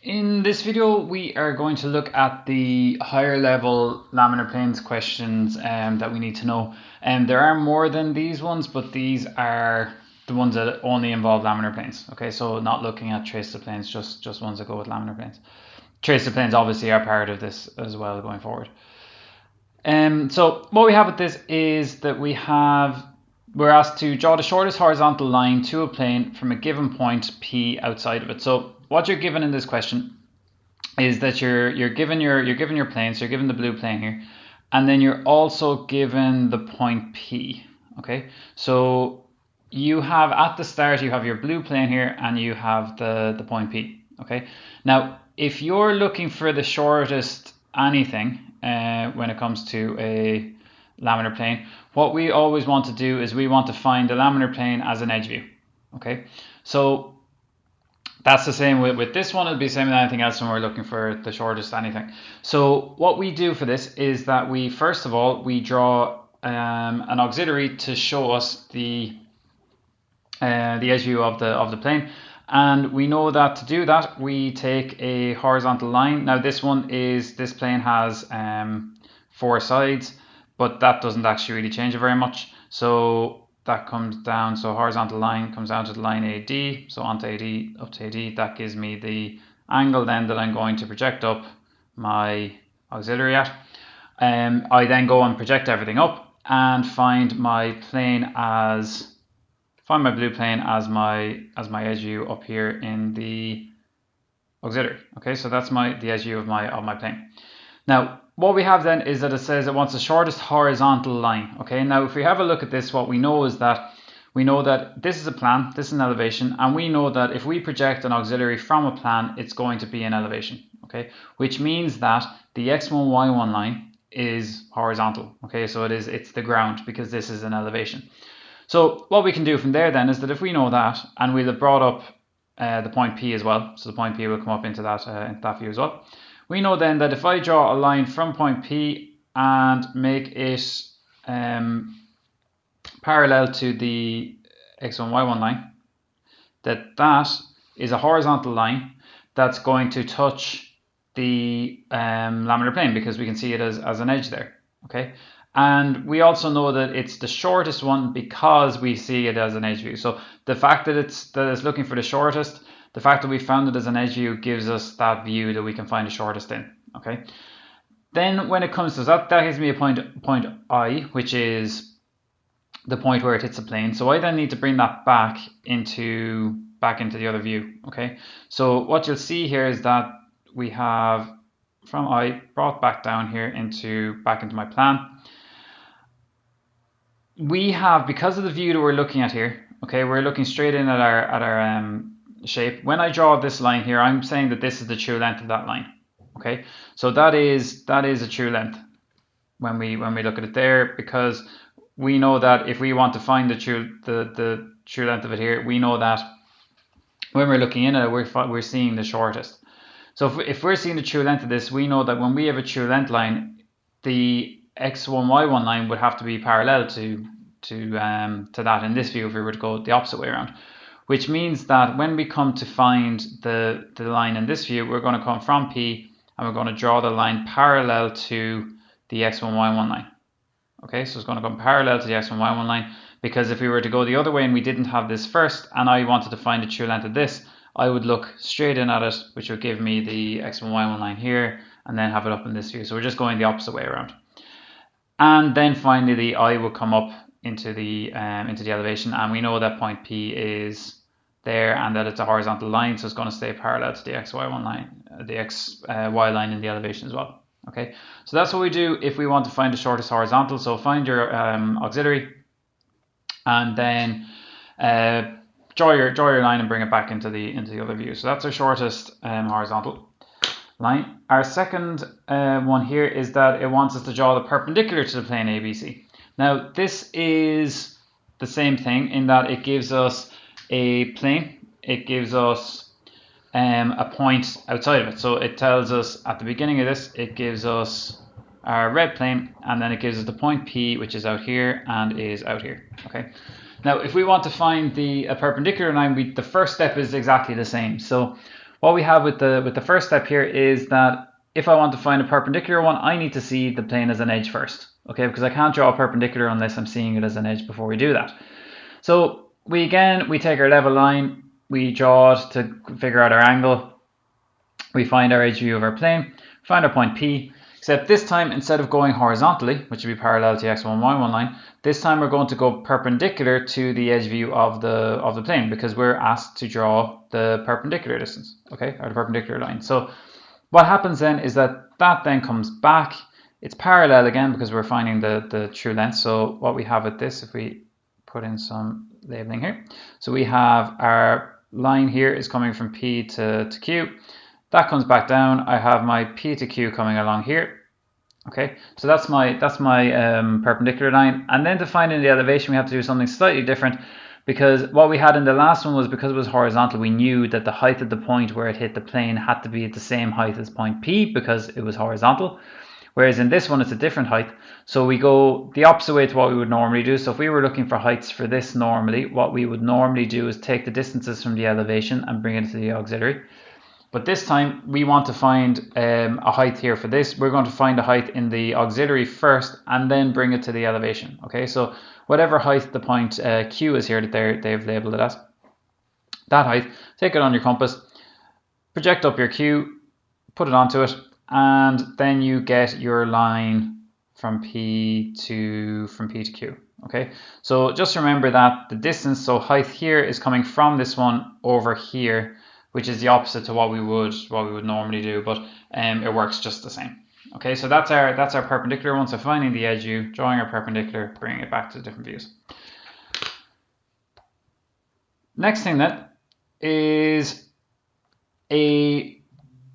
In this video, we are going to look at the higher level laminar planes questions that we need to know. There are more than these ones, but these are the ones that only involve laminar planes. Okay, so not looking at traceable planes, just ones that go with laminar planes. Traceable planes obviously are part of this as well going forward. So what we have with this is that we're asked to draw the shortest horizontal line to a plane from a given point P outside of it. So what you're given in this question is that you're given your plane, so you're given the blue plane here, and then you're also given the point P. Okay, so you have at the start you have your blue plane here, and you have the point P. Okay, now if you're looking for the shortest anything when it comes to a laminar plane, what we always want to do is we want to find the laminar plane as an edge view. Okay, so that's the same with this one. It'll be the same with anything else when we're looking for the shortest anything. So what we do for this is that we first of all we draw an auxiliary to show us the edge view of the plane, and we know that to do that we take a horizontal line. Now this plane has 4 sides, but that doesn't actually really change it very much. So that comes down, so horizontal line comes down to the line AD, so onto AD, up to AD. That gives me the angle then that I'm going to project up my auxiliary at. I then go and project everything up and find my blue plane as my edge view up here in the auxiliary. Okay, so that's the edge view of my plane. Now, what we have then is that it says it wants the shortest horizontal line. Okay, now if we have a look at this, what we know is that this is a plan, this is an elevation, and we know that if we project an auxiliary from a plan, it's going to be an elevation. Okay, which means that the x1, y1 line is horizontal. Okay, so it's the ground because this is an elevation. So what we can do from there then is that if we know that, and we'll have brought up the point P as well, so the point P will come up into that view as well. We know then that if I draw a line from point P and make it parallel to the x1, y1 line, that is a horizontal line that's going to touch the laminar plane because we can see it as an edge there. Okay, and we also know that it's the shortest one because we see it as an edge view. So the fact that it's looking for the shortest, the fact that we found it as an edge view gives us that view that we can find the shortest in. Okay, then when it comes to that gives me a point I, which is the point where it hits the plane. So I then need to bring that back into the other view. Okay, so what you'll see here is that we have from I brought back down here back into my plan. We have, because of the view that we're looking at here, okay, we're looking straight in at our shape. When I draw this line here, I'm saying that this is the true length of that line. Okay, so that is a true length when we look at it there, because we know that if we want to find the true length of it here, we know that when we're looking in at it, we're seeing the shortest. So if we're seeing the true length of this, we know that when we have a true length line, the x1, y1 line would have to be parallel to that in this view if we were to go the opposite way around. Which means that when we come to find the line in this view, we're going to come from P and we're going to draw the line parallel to the x1, y1 line. Okay, so it's going to come parallel to the x1, y1 line, because if we were to go the other way and we didn't have this first and I wanted to find the true length of this, I would look straight in at it, which would give me the x1, y1 line here, and then have it up in this view. So we're just going the opposite way around. And then finally the I will come up into the elevation, and we know that point P is there and that it's a horizontal line, so it's going to stay parallel to the xy1 line, the xy line in the elevation as well. Okay, so that's what we do if we want to find the shortest horizontal. So find your auxiliary, and then draw your line and bring it back into the other view. So that's our shortest horizontal line. Our second one here is that it wants us to draw the perpendicular to the plane ABC. Now this is the same thing in that it gives us a plane, it gives us a point outside of it. So it tells us at the beginning of this, it gives us our red plane, and then it gives us the point P, which is out here and is out here. Okay. Now, if we want to find a perpendicular line, the first step is exactly the same. So what we have with the first step here is that if I want to find a perpendicular one, I need to see the plane as an edge first, okay? Because I can't draw a perpendicular unless I'm seeing it as an edge before we do that. So we take our level line, we draw it to figure out our angle, we find our edge view of our plane, find our point P, except this time instead of going horizontally, which would be parallel to the x1, y1 line, this time we're going to go perpendicular to the edge view of the plane because we're asked to draw the perpendicular distance, okay, or the perpendicular line. So what happens then is that then comes back. It's parallel again because we're finding the true length. So what we have with this, if we put in some labeling here, so we have our line here is coming from P to Q. That comes back down. I have my P to Q coming along here. Okay, so that's my perpendicular line. And then to find in the elevation, we have to do something slightly different because what we had in the last one was because it was horizontal, we knew that the height of the point where it hit the plane had to be at the same height as point P because it was horizontal. Whereas in this one, it's a different height. So we go the opposite way to what we would normally do. So if we were looking for heights for this normally, what we would normally do is take the distances from the elevation and bring it to the auxiliary. But this time we want to find a height here for this. We're going to find a height in the auxiliary first and then bring it to the elevation. Okay, so whatever height the point Q is here that they've labeled it as, that height, take it on your compass, project up your Q, put it onto it, and then you get your line from P to Q. Okay, so just remember that the distance, so height here is coming from this one over here, which is the opposite to what we would normally do, but it works just the same. Okay, so that's our perpendicular one. So finding the edge view, drawing our perpendicular, bringing it back to different views. Next thing then is a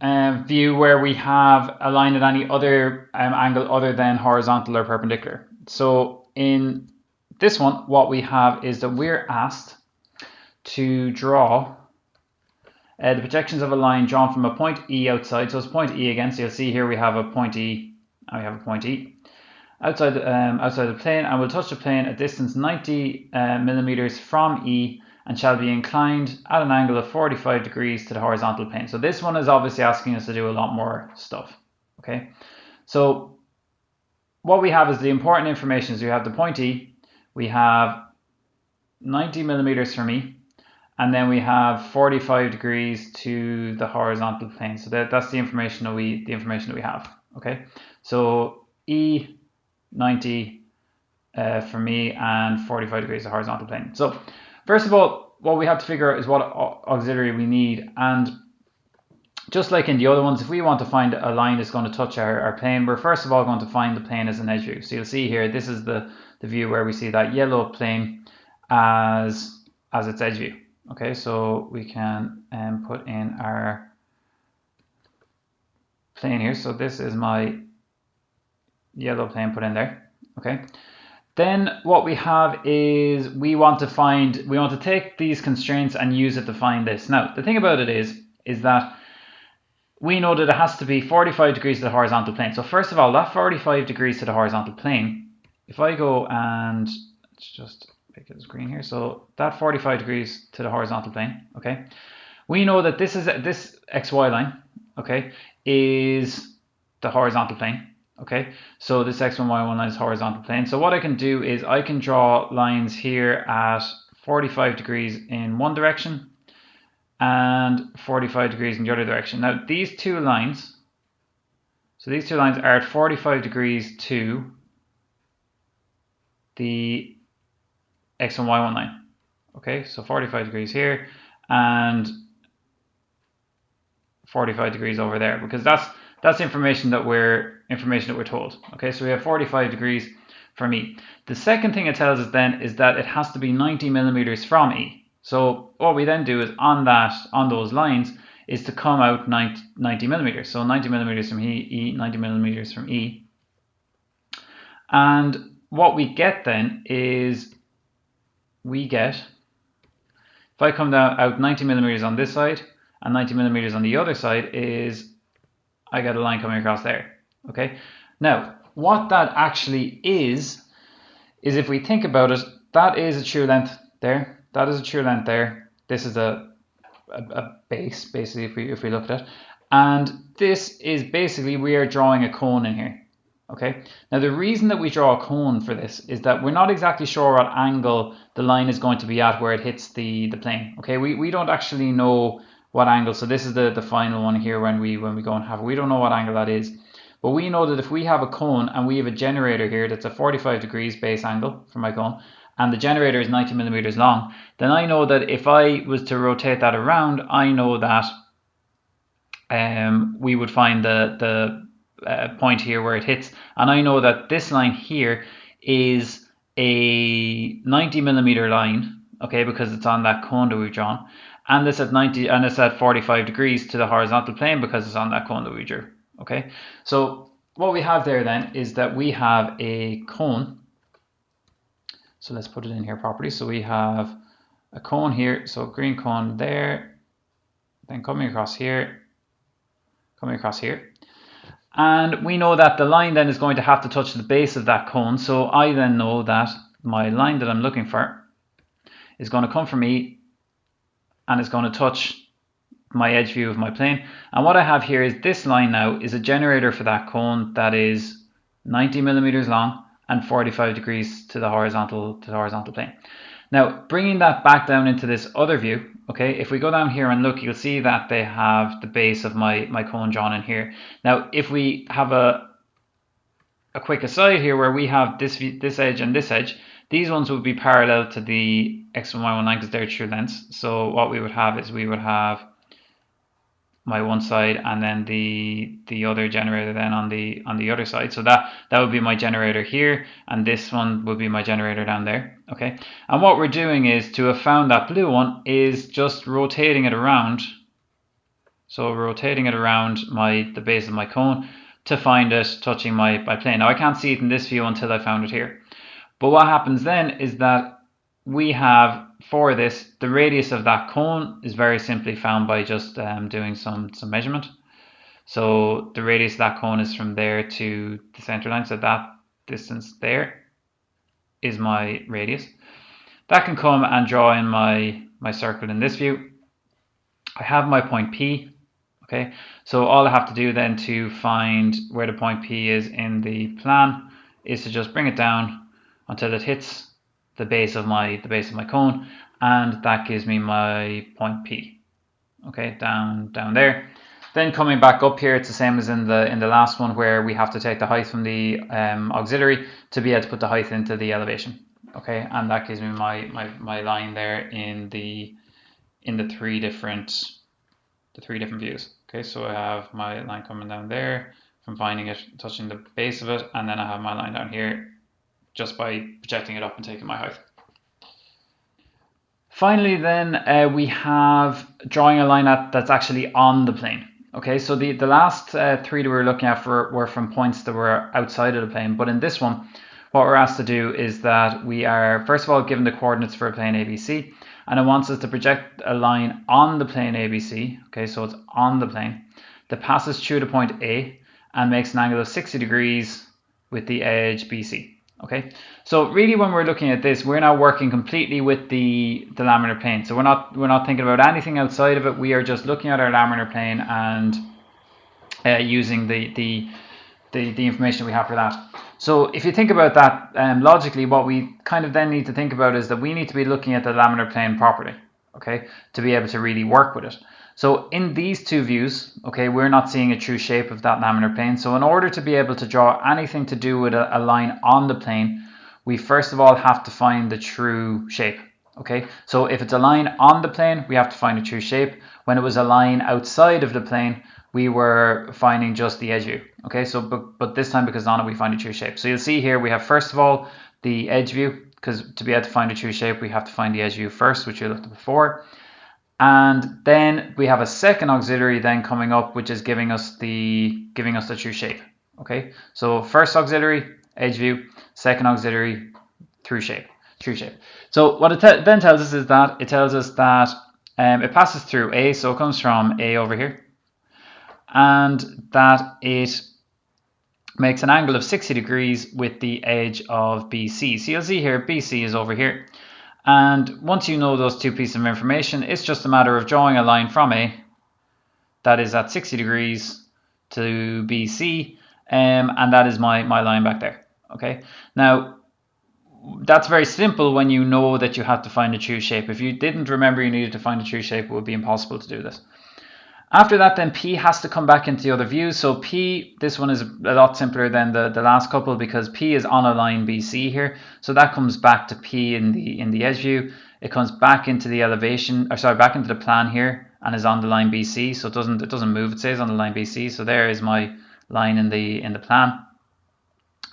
view where we have a line at any other angle other than horizontal or perpendicular. So in this one, what we have is that we're asked to draw the projections of a line drawn from a point E outside. So it's point E again. So you'll see here we have a point E and we have a point E outside the plane, and we'll touch the plane at distance 90 millimeters from E and shall be inclined at an angle of 45 degrees to the horizontal plane. So this one is obviously asking us to do a lot more stuff. Okay, so what we have is the important information is we have the point E, we have 90 millimeters from E, and then we have 45 degrees to the horizontal plane. So that's the information that we have. Okay, so E 90 for me and 45 degrees to horizontal plane. So first of all, what we have to figure out is what auxiliary we need, and just like in the other ones, if we want to find a line that's going to touch our plane, we're first of all going to find the plane as an edge view. So you'll see here, this is the view where we see that yellow plane as its edge view. Okay, so we can put in our plane here. So this is my yellow plane put in there. Okay, then what we have is we want to take these constraints and use it to find this. Now the thing about it is that we know that it has to be 45 degrees to the horizontal plane. So first of all, that 45 degrees to the horizontal plane, if I go and let's just make it green here, so that 45 degrees to the horizontal plane, okay, we know that this XY line, okay, is the horizontal plane. Okay, so this x1, y1 line is horizontal plane. So what I can do is I can draw lines here at 45 degrees in one direction and 45 degrees in the other direction. Now these two lines, so these two lines are at 45 degrees to the x1, y1 line. Okay, so 45 degrees here and 45 degrees over there, because that's information that we're told. Okay, so we have 45 degrees from E. The second thing it tells us then is that it has to be 90 millimeters from E. So what we then do is on those lines is to come out 90 millimeters. So 90 millimeters from E, 90 millimeters from E. And what we get then is if I come down out 90 millimeters on this side and 90 millimeters on the other side, is I get a line coming across there. Okay, now what that actually is if we think about it, that is a true length there, that is a true length there, this is a a base, basically, if we look at it. And this is basically, we are drawing a cone in here. Okay, now the reason that we draw a cone for this is that we're not exactly sure what angle the line is going to be at where it hits the plane. Okay, we don't actually know what angle. So this is the final one here when we go and have it. We don't know what angle that is. But we know that if we have a cone and we have a generator here that's a 45 degrees base angle for my cone, and the generator is 90 millimeters long, then I know that if I was to rotate that around, I know that we would find the point here where it hits, and I know that this line here is a 90 millimeter line, okay, because it's on that cone that we've drawn, and it's at 90 and it's at 45 degrees to the horizontal plane because it's on that cone that we drew. Okay, so what we have there then is that we have a cone. So let's put it in here properly. So we have a cone here, so green cone there, then coming across here, and we know that the line then is going to have to touch the base of that cone. So I then know that my line that I'm looking for is going to come from E and it's going to touch my edge view of my plane. And what I have here is this line now is a generator for that cone that is 90 millimeters long and 45 degrees to the horizontal plane. Now, bringing that back down into this other view, okay, if we go down here and look, you'll see that they have the base of my cone drawn in here. Now, if we have a quick aside here where we have this edge and this edge, these ones would be parallel to the x1, y1 line because they're true lengths. So what we would have is we would have my one side and then the other generator then on the other side. So that would be my generator here, and this one would be my generator down there. Okay, and what we're doing is, to have found that blue one, is just rotating it around. So rotating it around the base of my cone to find it touching my plane. Now I can't see it in this view until I found it here. But what happens then is that we have, for this, the radius of that cone is very simply found by just doing some measurement. So the radius of that cone is from there to the center line. So that distance there is my radius. That can come and draw in my circle in this view. I have my point P. Okay, so all I have to do then to find where the point P is in the plan is to just bring it down until it hits the base of my cone, and that gives me my point P. Okay, down there. Then coming back up here, it's the same as in the last one, where we have to take the height from the auxiliary to be able to put the height into the elevation. Okay, and that gives me my line there in the three different views. Okay, so I have my line coming down there from finding it, touching the base of it, and then I have my line down here just by projecting it up and taking my height. Finally then, we have drawing a line that's actually on the plane. Okay, so the last three that we were looking at were from points that were outside of the plane, but in this one, what we're asked to do is that we are, first of all, given the coordinates for a plane ABC, and it wants us to project a line on the plane ABC, okay, so it's on the plane, that passes through the point A and makes an angle of 60 degrees with the edge BC. Okay, so really when we're looking at this, we're now working completely with the laminar plane. So we're not thinking about anything outside of it. We are just looking at our laminar plane and using the information we have for that. So if you think about that logically, what we kind of then need to think about is that we need to be looking at the laminar plane properly, okay, to be able to really work with it. So in these two views, okay, we're not seeing a true shape of that laminar plane. So in order to be able to draw anything to do with a line on the plane, we first of all have to find the true shape. Okay, so if it's a line on the plane, we have to find a true shape. When it was a line outside of the plane, we were finding just the edge view. Okay, so but this time, because on it we find a true shape. So you'll see here we have, first of all, the edge view, because to be able to find a true shape, we have to find the edge view first, which we looked at before. And then we have a second auxiliary then coming up, which is giving us the true shape. Okay, so first auxiliary, edge view, second auxiliary, true shape. So what it then tells us is that it passes through A, so it comes from A over here, and that it makes an angle of 60 degrees with the edge of BC. So you'll see here BC is over here, And once you know those two pieces of information, it's just a matter of drawing a line from A that is at 60 degrees to BC, and that is my line back there. Okay, now that's very simple when you know that you have to find a true shape. If you didn't remember you needed to find a true shape, it would be impossible to do this. After that, then P has to come back into the other view. So P, this one is a lot simpler than the last couple because P is on a line BC here. So that comes back to P in the edge view. It comes back into the elevation, or sorry, back into the plan here and is on the line BC. So it doesn't move. It stays on the line BC. So there is my line in the plan.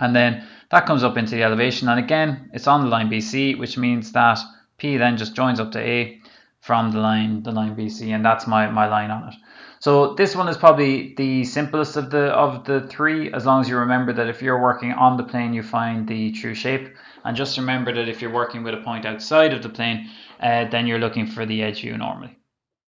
And then that comes up into the elevation, and again it's on the line BC, which means that P then just joins up to A from the line BC, and that's my line on it. So this one is probably the simplest of the three, as long as you remember that if you're working on the plane you find the true shape, and just remember that if you're working with a point outside of the plane then you're looking for the edge view normally.